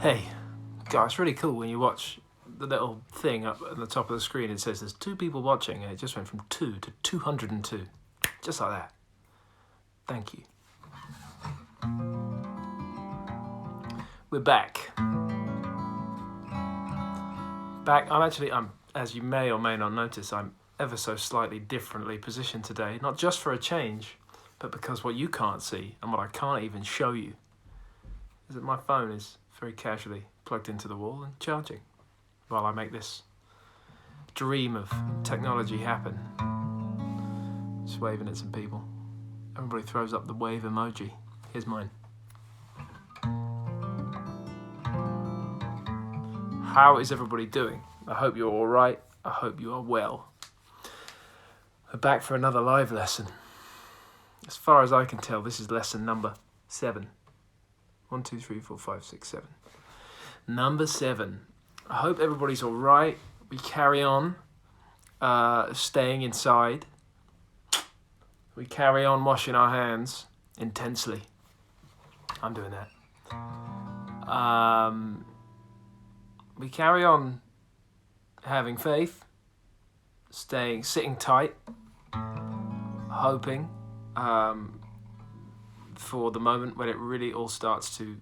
Hey, God, it's really cool when you watch the little thing up at the top of the screen. It says there's 2 people watching, and it just went from 2 to 202. Just like that. Thank you. We're back. I'm, as you may or may not notice, I'm ever so slightly differently positioned today. Not just for a change, but because what you can't see and what I can't even show you is that my phone is very casually plugged into the wall and charging while I make this dream of technology happen. Just waving at some people. Everybody throws up the wave emoji. Here's mine. How is everybody doing? I hope you're all right. I hope you are well. We're back for another live lesson. As far as I can tell, this is lesson number 7. 1, 2, 3, 4, 5, 6, 7. Number 7. I hope everybody's all right. We carry on staying inside. We carry on washing our hands intensely. I'm doing that. We carry on having faith, sitting tight, hoping for the moment when it really all starts to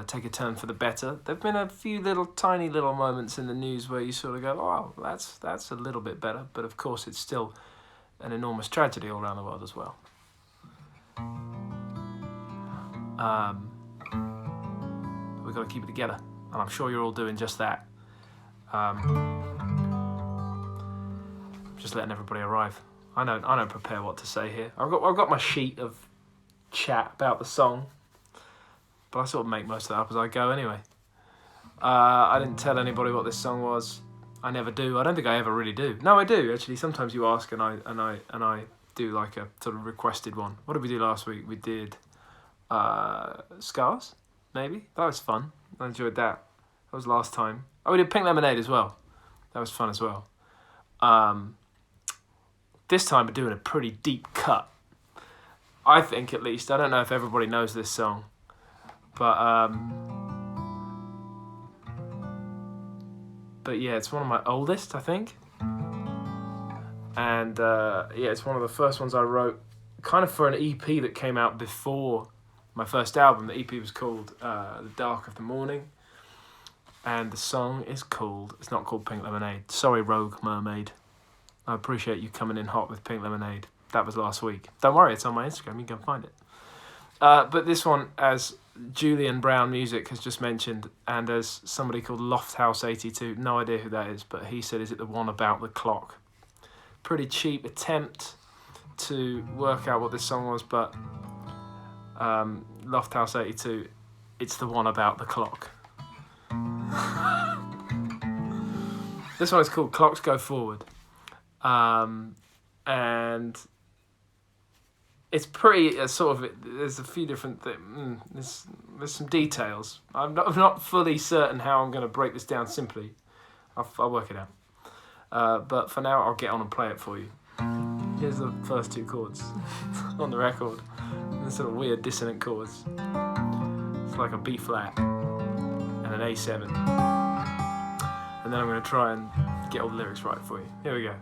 take a turn for the better. There have been a few tiny little moments in the news where you sort of go, oh, that's a little bit better. But of course, it's still an enormous tragedy all around the world as well. We've got to keep it together. And I'm sure you're all doing just that. Just letting everybody arrive. I don't prepare what to say here. I've got my sheet of chat about the song, but I sort of make most of that up as I go anyway. I didn't tell anybody what this song was. I never do. I don't think I ever really do. No, I do actually. Sometimes you ask, and I do like a sort of requested one. What did we do last week? We did Scars, maybe. That was fun. I enjoyed that. That was last time. Oh, we did Pink Lemonade as well. That was fun as well. This time we're doing a pretty deep cut. I think, at least. I don't know if everybody knows this song. But yeah, it's one of my oldest, I think. And it's one of the first ones I wrote kind of for an EP that came out before my first album. The EP was called The Dark of the Morning. And the song is called, it's not called Pink Lemonade. Sorry, Rogue Mermaid. I appreciate you coming in hot with Pink Lemonade. That was last week. Don't worry, it's on my Instagram. You can find it. But this one, as Julian Brown Music has just mentioned, and as somebody called Lofthouse82, no idea who that is, but he said, is it the one about the clock? Pretty cheap attempt to work out what this song was, but Lofthouse82, it's the one about the clock. This one is called Clocks Go Forward. And it's pretty there's a few different things. There's some details. I'm not fully certain how I'm going to break this down simply. I'll work it out. But for now, I'll get on and play it for you. Here's the first 2 chords on the record. They're sort of weird dissonant chords. It's like a B flat and an A7. And then I'm going to try and get all the lyrics right for you. Here we go.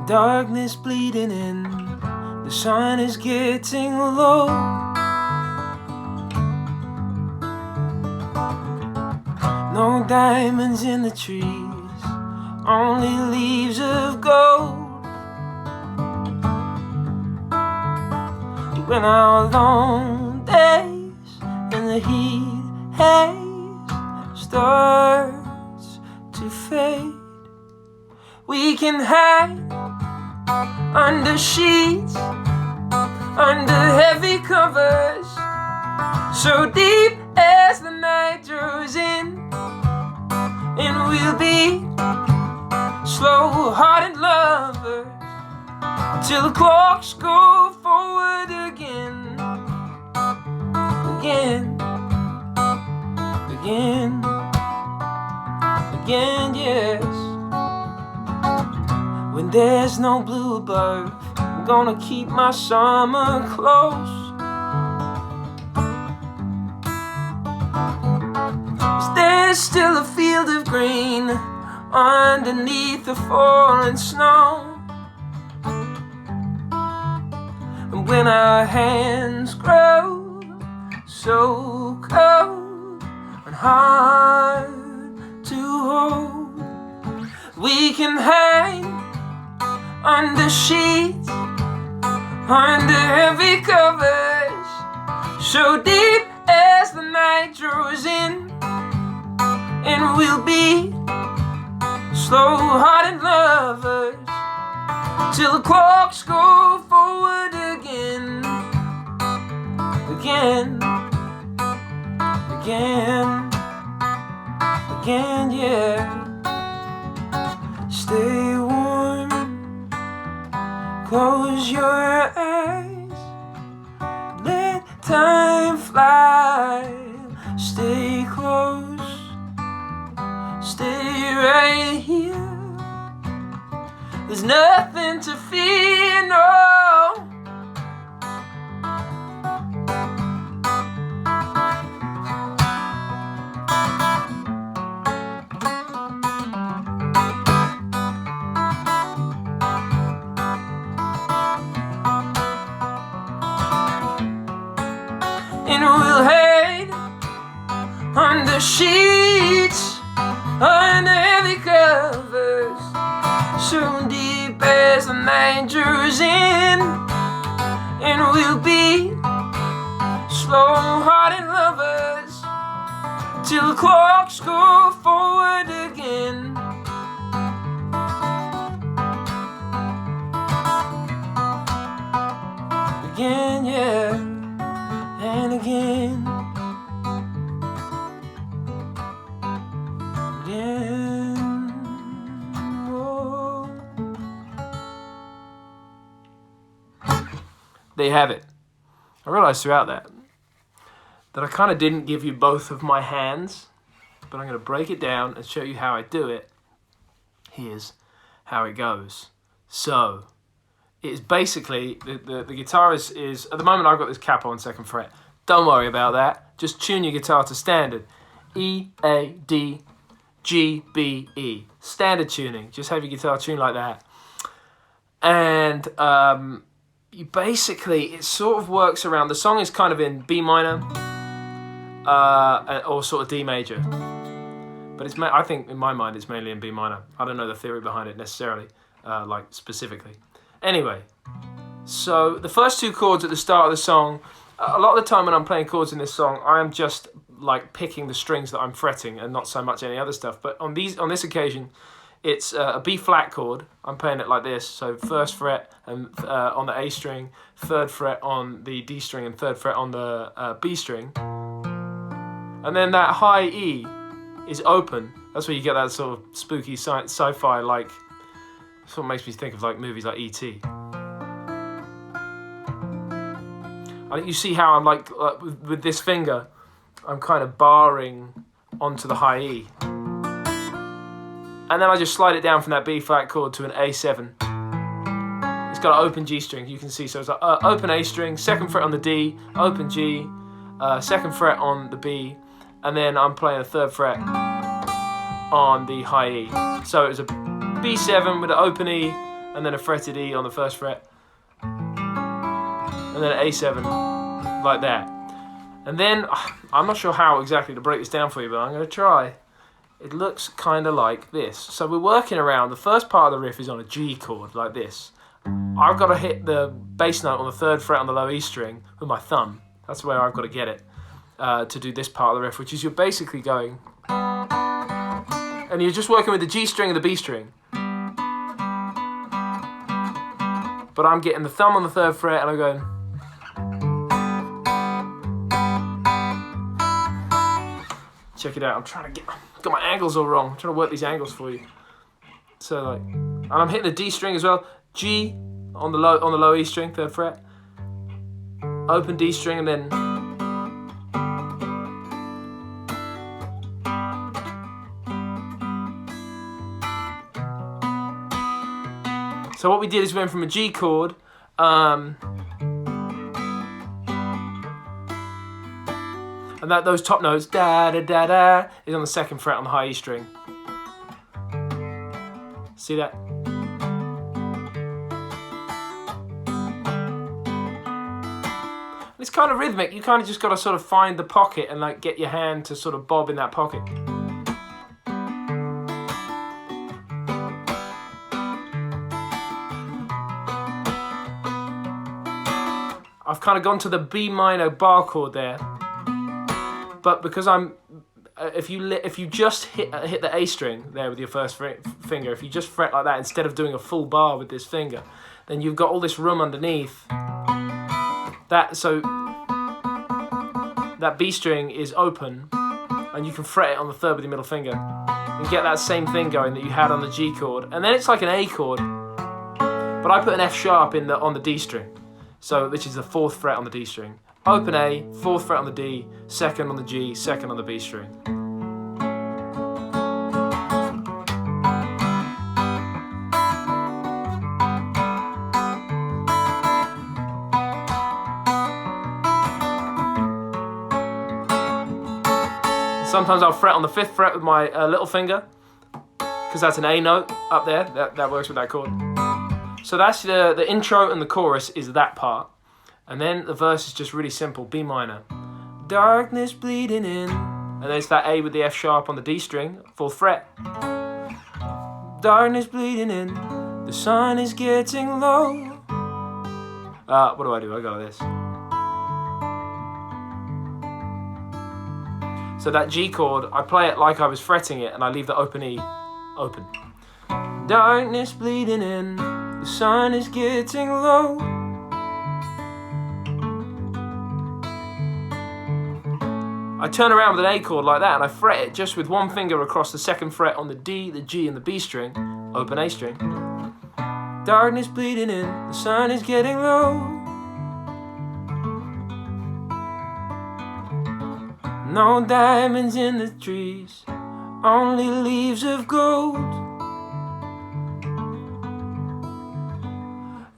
Darkness bleeding in, the sun is getting low. No diamonds in the trees, only leaves of gold. When our long days and the heat haze starts to fade, we can hide under sheets, under heavy covers, so deep as the night draws in. And we'll be slow-hearted lovers till the clocks go forward. there's no blue above, I'm gonna keep my summer close. There's still a field of green underneath the falling snow. And when our hands grow so cold and hard to hold, we can hang under sheets, under heavy covers, so deep as the night draws in. And we'll be slow-hearted lovers till the clocks go forward again, again, again, again, yeah. Stay warm, close your eyes, let time fly. Stay close, stay right here. There's nothing to fear, no. And we'll hide under sheets, under heavy covers, so deep as the night draws in. And we'll be slow-hearted lovers till the clocks go forward again. Again, yeah, and again. There you have it. I realised throughout that I kind of didn't give you both of my hands, but I'm going to break it down and show you how I do it. Here's how it goes. So, it's basically, the guitar is, at the moment I've got this capo on 2nd fret. Don't worry about that. Just tune your guitar to standard. E, A, D, G, B, E. Standard tuning. Just have your guitar tuned like that. And you basically, it sort of works around, the song is kind of in B minor or sort of D major. But it's, I think in my mind it's mainly in B minor. I don't know the theory behind it necessarily, like specifically. Anyway, so the first 2 chords at the start of the song, a lot of the time when I'm playing chords in this song, I am just like picking the strings that I'm fretting and not so much any other stuff. But on this occasion, it's a B flat chord. I'm playing it like this. So 1st fret and on the A string, 3rd fret on the D string, and 3rd fret on the B string. And then that high E is open. That's where you get that sort of spooky sci-fi, like, sort of makes me think of like movies like E.T. I think you see how I'm like with this finger, I'm kind of barring onto the high E. And then I just slide it down from that B flat chord to an A7. It's got an open G string, you can see. So it's like open A string, 2nd fret on the D, open G, 2nd fret on the B, and then I'm playing a 3rd fret on the high E. So it was a B7 with an open E, and then a fretted E on the 1st fret, and then an A7, like that. And then, I'm not sure how exactly to break this down for you, but I'm going to try. It looks kind of like this. So we're working around, the first part of the riff is on a G chord, like this. I've got to hit the bass note on the 3rd fret on the low E string with my thumb. That's where I've got to get it to do this part of the riff, which is you're basically going... And you're just working with the G string and the B string. But I'm getting the thumb on the 3rd fret and I'm going... Check it out, I'm trying to got my angles all wrong. I'm trying to work these angles for you. So like, and I'm hitting the D string as well. G on the low E string, 3rd fret. Open D string and then So what we did is we went from a G chord, and those top notes, da da da da, is on the 2nd fret on the high E string. See that? It's kind of rhythmic. You kind of just got to sort of find the pocket and like get your hand to sort of bob in that pocket. I've kind of gone to the B minor bar chord there, but because if you just hit the A string there with your first finger, if you just fret like that instead of doing a full bar with this finger, then you've got all this room underneath. So that B string is open, and you can fret it on the 3rd with your middle finger, and get that same thing going that you had on the G chord, and then it's like an A chord, but I put an F sharp on the D string, so which is the 4th fret on the D string. Open A, 4th fret on the D, 2nd on the G, 2nd on the B string. Sometimes I'll fret on the 5th fret with my little finger, because that's an A note up there. That works with that chord. So that's the intro, and the chorus is that part. And then the verse is just really simple, B minor. Darkness bleeding in. And then it's that A with the F sharp on the D string, 4th fret. Darkness bleeding in, the sun is getting low. What do? I go like this. So that G chord, I play it like I was fretting it, and I leave the open E open. Darkness bleeding in, the sun is getting low. I turn around with an A chord like that, and I fret it just with one finger across the 2nd fret on the D, the G, and the B string, open A string. Darkness bleeding in, the sun is getting low. No diamonds in the trees, only leaves of gold.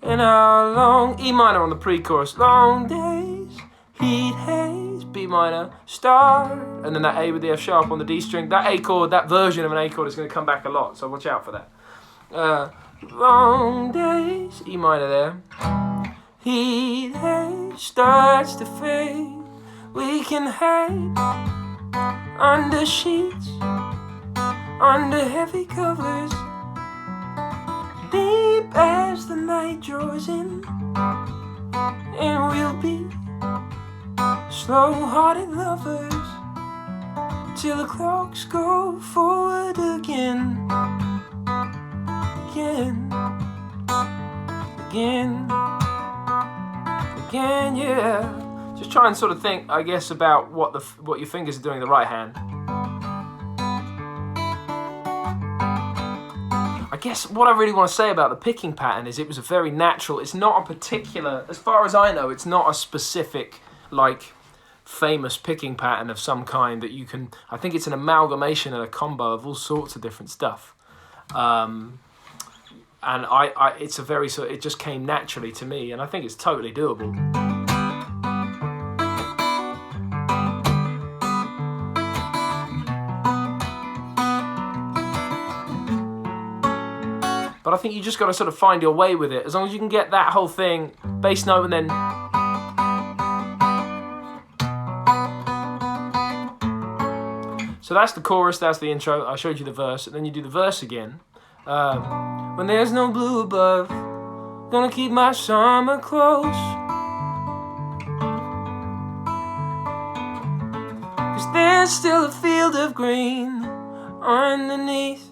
And our long E minor on the pre-chorus, long days, heat haze, B minor, star, and then that A with the F sharp on the D string. That A chord, that version of an A chord is going to come back a lot, so watch out for that. Long days, E minor there, heat haze starts to fade. We can hide under sheets, under heavy covers, deep as the night draws in, and we'll be slow-hearted lovers till the clocks go forward again, again, again, again, yeah. Just try and sort of think, I guess, about what your fingers are doing in the right hand. I guess what I really want to say about the picking pattern is it was a very natural, it's not a particular, as far as I know, it's not a specific, like, famous picking pattern of some kind that you can, I think it's an amalgamation and a combo of all sorts of different stuff. And it's a very, sort of, it just came naturally to me, and I think it's totally doable. But I think you just got to sort of find your way with it. As long as you can get that whole thing, bass note, and then so that's the chorus, that's the intro. I showed you the verse, and then you do the verse again. When there's no blue above, gonna keep my summer close. 'Cause there's still a field of green underneath.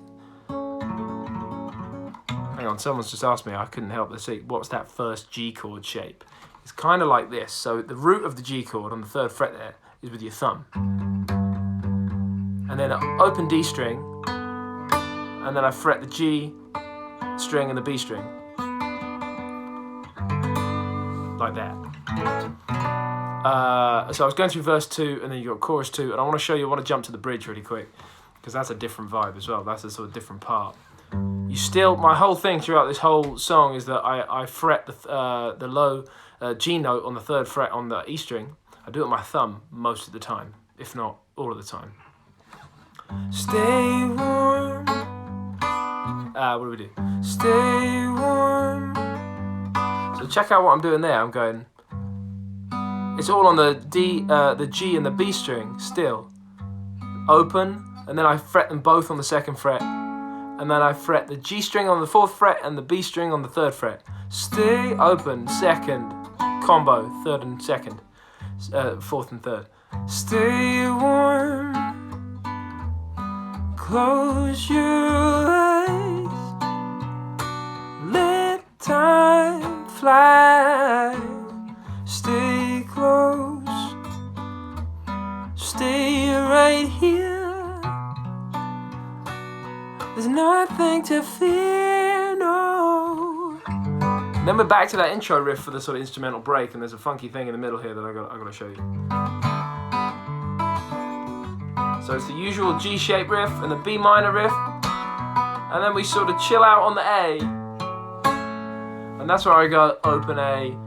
Hang on, someone's just asked me, I couldn't help but see, what's that first G chord shape? It's kind of like this. So the root of the G chord on the 3rd fret there is with your thumb. And then an open D string, and then I fret the G string and the B string. Like that. So I was going through verse 2, and then you got chorus 2, and I want to show you, I want to jump to the bridge really quick, because that's a different vibe as well. That's a sort of different part. My whole thing throughout this whole song is that I fret the low G note on the 3rd fret on the E string. I do it with my thumb most of the time, if not all of the time. Stay warm. What do we do? Stay warm. So check out what I'm doing there. I'm going. It's all on the D, the G and the B string still. Open, and then I fret them both on the 2nd fret, and then I fret the G string on the 4th fret and the B string on the 3rd fret. Stay open, 2nd, combo, 3rd and 2nd, 4th and 3rd. Stay warm, close your eyes, let time fly. Stay close, stay right here. There's nothing to fear, no. Then we're back to that intro riff for the sort of instrumental break, and there's a funky thing in the middle here that I got to show you. So it's the usual G shape riff and the B minor riff, and then we sort of chill out on the A, and that's where I go open A,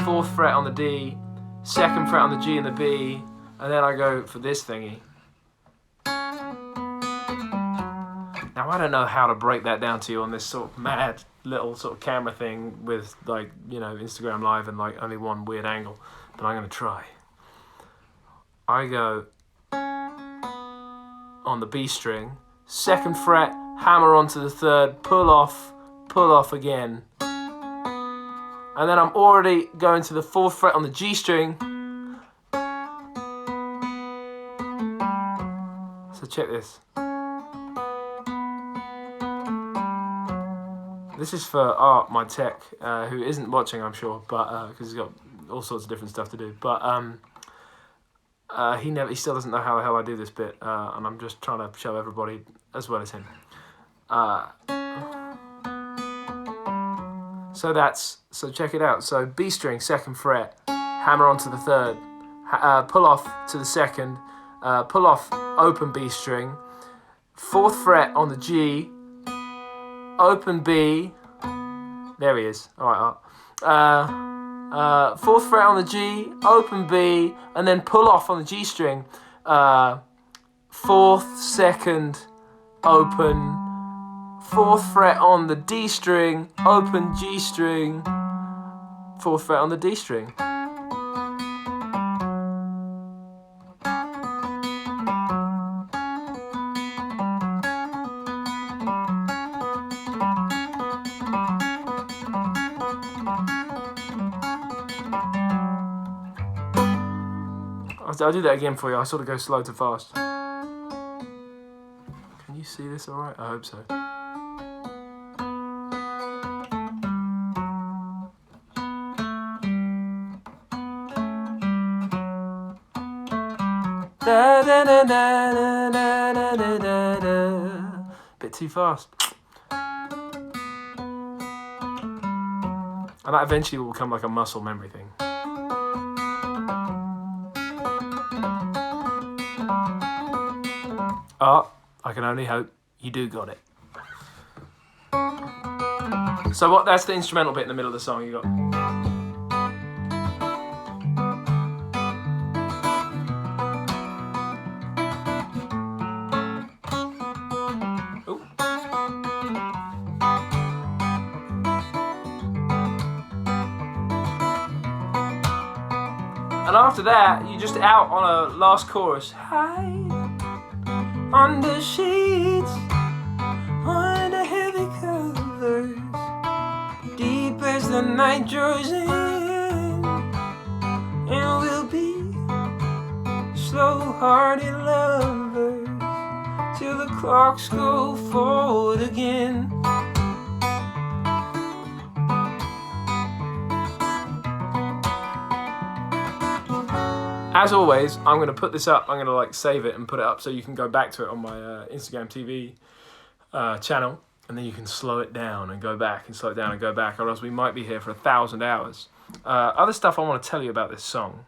4th fret on the D, 2nd fret on the G and the B, and then I go for this thingy. Now I don't know how to break that down to you on this sort of mad little sort of camera thing with, like, you know, Instagram Live and like only one weird angle, but I'm gonna try. I go on the B string, 2nd fret, hammer onto the 3rd, pull off again. And then I'm already going to the 4th fret on the G string. So check this. This is for Art, my tech, who isn't watching, I'm sure, but because he's got all sorts of different stuff to do. But he still doesn't know how the hell I do this bit, and I'm just trying to show everybody as well as him. So check it out. So B string, 2nd fret, hammer onto the 3rd, pull off to the 2nd, pull off, open B string, 4th fret on the G, open B, there he is, alright, 4th fret on the G, open B, and then pull off on the G string, 4th, 2nd, open, 4th fret on the D string, open G string, 4th fret on the D string. I'll do that again for you. I sort of go slow to fast. Can you see this all right? I hope so. Da, da, da, da, da, da, da, da, da. Bit too fast. And that eventually will become like a muscle memory thing. Oh, I can only hope you do got it. So that's the instrumental bit in the middle of the song. You got. Ooh. And after that, you're just out on a last chorus. Hide under sheets, under heavy covers, deep as the night draws in, and we'll be slow-hearted lovers till the clocks go forward again. As always, I'm going to put this up, I'm going to like save it and put it up so you can go back to it on my Instagram TV channel, and then you can slow it down and go back and slow it down and go back, or else we might be here for 1,000 hours. Other stuff I want to tell you about this song.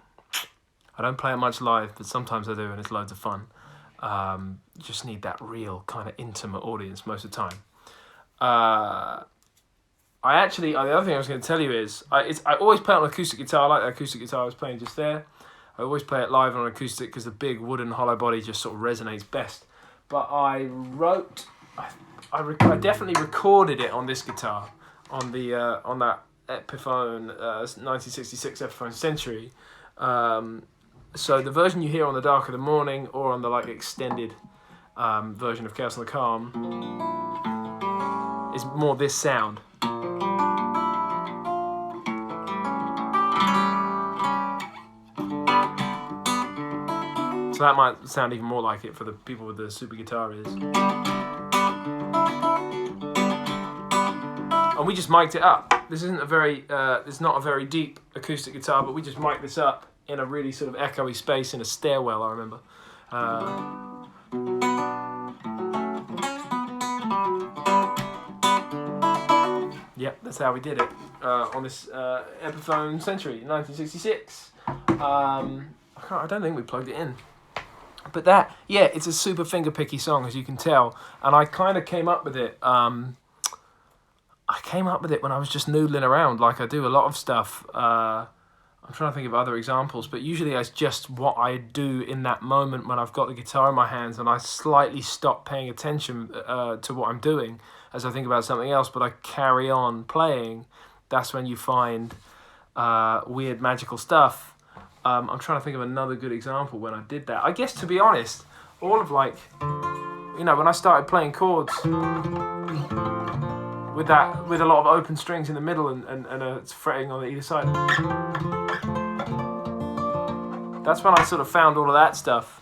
I don't play it much live, but sometimes I do, and it's loads of fun. You just need that real kind of intimate audience most of the time. the other thing I was going to tell you is, I always play it on acoustic guitar. I like the acoustic guitar I was playing just there. I always play it live on acoustic because the big wooden hollow body just sort of resonates best. But I definitely recorded it on this guitar, on that Epiphone 1966 Epiphone Century. So the version you hear on The Dark of the Morning or on the extended version of Chaos on the Calm is more this sound. So that might sound even more like it for the people with the super guitar ears. And we just mic'd it up. This isn't it's not a very deep acoustic guitar, but we just mic'd this up in a really sort of echoey space in a stairwell, I remember. Yep, that's how we did it on this Epiphone Century, 1966. I don't think we plugged it in. But it's a super fingerpicky song, as you can tell. And I kind of came up with it. I came up with it when I was just noodling around, like I do a lot of stuff. I'm trying to think of other examples, but usually it's just what I do in that moment when I've got the guitar in my hands and I slightly stop paying attention to what I'm doing as I think about something else, but I carry on playing. That's when you find weird magical stuff. I'm trying to think of another good example when I did that. I guess, to be honest, all of when I started playing chords with a lot of open strings in the middle and it's fretting on either side. That's when I sort of found all of that stuff.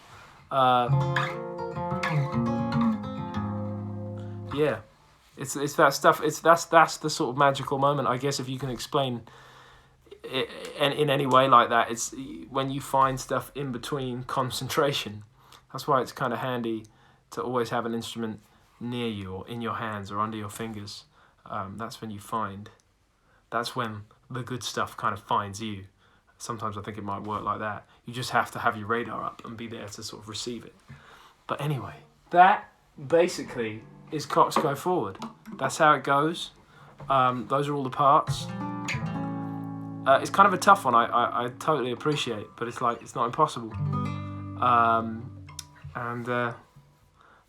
It's that stuff. That's the sort of magical moment, I guess, if you can explain it in any way like that. It's when you find stuff in between concentration. That's why it's kind of handy to always have an instrument near you or in your hands or under your fingers. That's when the good stuff kind of finds you. Sometimes I think it might work like that. You just have to have your radar up and be there to sort of receive it. But anyway, that basically is Cocks Go Forward. That's how it goes. Those are all the parts. It's kind of a tough one, I totally appreciate, but it's not impossible. And I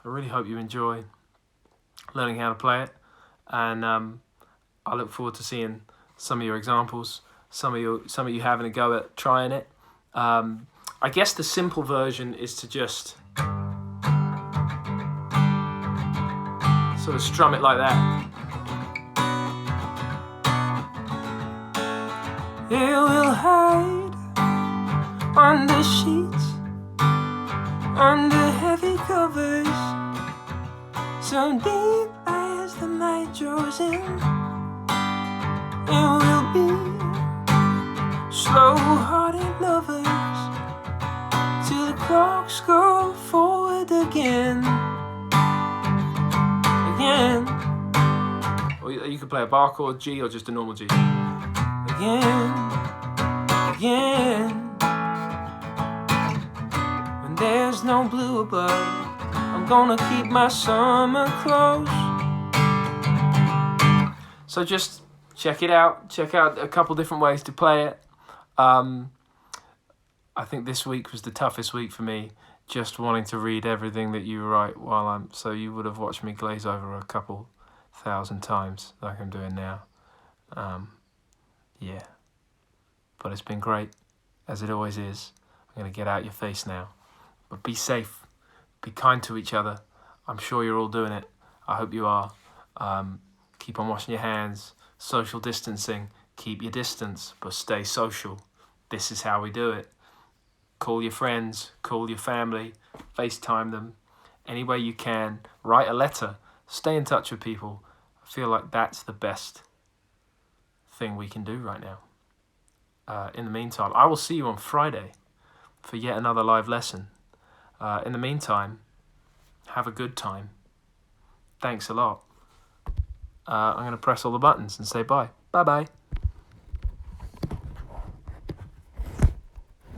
really hope you enjoy learning how to play it. And I look forward to seeing some of your examples, some of you having a go at trying it. I guess the simple version is to just sort of strum it like that. It will hide under sheets, under heavy covers, so deep as the night draws in. It will be slow-hearted lovers till the clocks go forward again. Or you could play a bar chord, G, or just a normal G. Again. When there's no blue above, I'm gonna keep my summer close. So just check it out. Check out a couple different ways to play it. I think this week was the toughest week for me, just wanting to read everything that you write so you would have watched me glaze over a couple thousand times like I'm doing now. Yeah, but it's been great, as it always is. I'm going to get out your face now. But be safe. Be kind to each other. I'm sure you're all doing it. I hope you are. Keep on washing your hands. Social distancing. Keep your distance, but stay social. This is how we do it. Call your friends. Call your family. FaceTime them. Any way you can. Write a letter. Stay in touch with people. I feel like that's the best thing we can do right now. In the meantime, I will see you on Friday for yet another live lesson. In the meantime, have a good time. Thanks a lot. I'm going to press all the buttons and say bye. Bye-bye.